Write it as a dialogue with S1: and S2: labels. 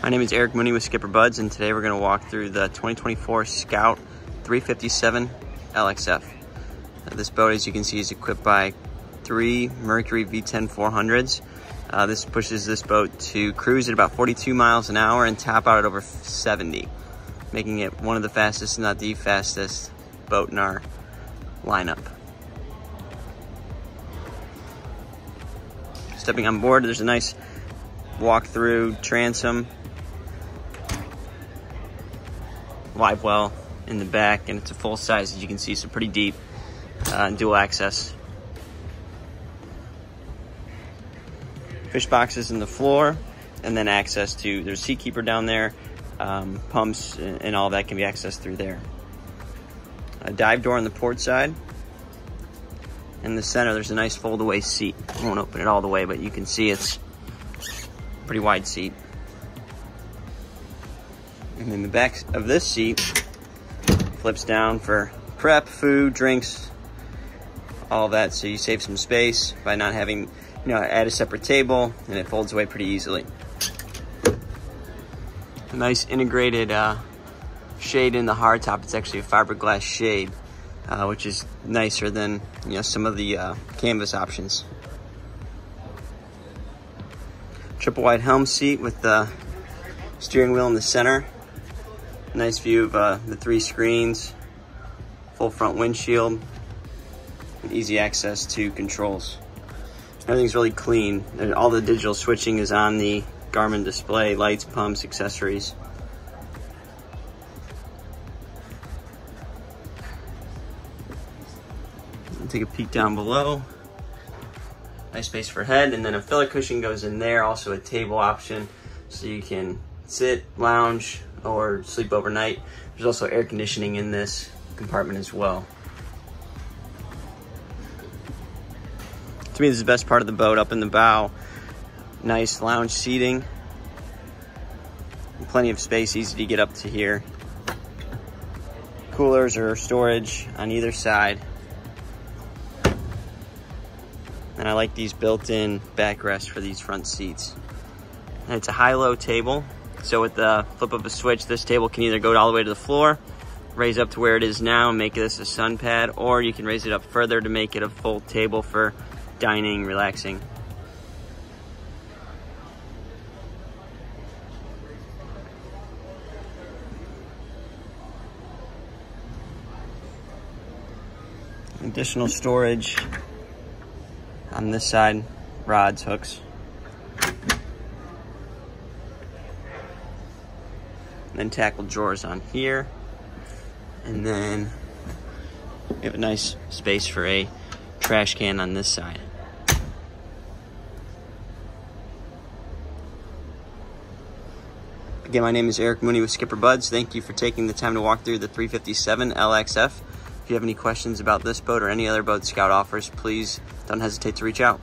S1: My name is Eric Mooney with SkipperBud's, and today we're going to walk through the 2024 Scout 357 LXF. This boat, as you can see, is equipped by 3 Mercury V10 400s. This pushes this boat to cruise at about 42 miles an hour and top out at over 70, making it one of the fastest, if not the fastest, boat in our lineup. Stepping on board, there's a nice walk-through transom, live well in the back, and it's a full size, as you can see, so pretty deep, dual access. Fish boxes in the floor, and then access to, there's Seakeeper down there, pumps and all that can be accessed through there. A dive door on the port side. In the center, there's a nice fold-away seat. I won't open it all the way, but you can see it's a pretty wide seat. And then the back of this seat flips down for prep, food, drinks, all that. So you save some space by not having, add a separate table, and it folds away pretty easily. A nice integrated shade in the hardtop. It's actually a fiberglass shade, which is nicer than some of the canvas options. Triple wide helm seat with the steering wheel in the center. Nice view of the 3 screens, full front windshield, and easy access to controls. Everything's really clean. All the digital switching is on the Garmin display, lights, pumps, accessories. Take a peek down below. Nice space for head, and then a filler cushion goes in there. Also a table option, so you can sit, lounge, or sleep overnight. There's also air conditioning in this compartment as well. To me, this is the best part of the boat, up in the bow. Nice lounge seating. Plenty of space, easy to get up to here. Coolers or storage on either side. And I like these built-in backrests for these front seats. And it's a high-low table. So with the flip of a switch, this table can either go all the way to the floor, raise up to where it is now and make this a sun pad, or you can raise it up further to make it a full table for dining, relaxing. Additional storage on this side, rods, hooks. And then tackle drawers on here. And then we have a nice space for a trash can on this side. Again, my name is Eric Mooney with SkipperBud's. Thank you for taking the time to walk through the 357 LXF. If you have any questions about this boat or any other boat Scout offers, please don't hesitate to reach out.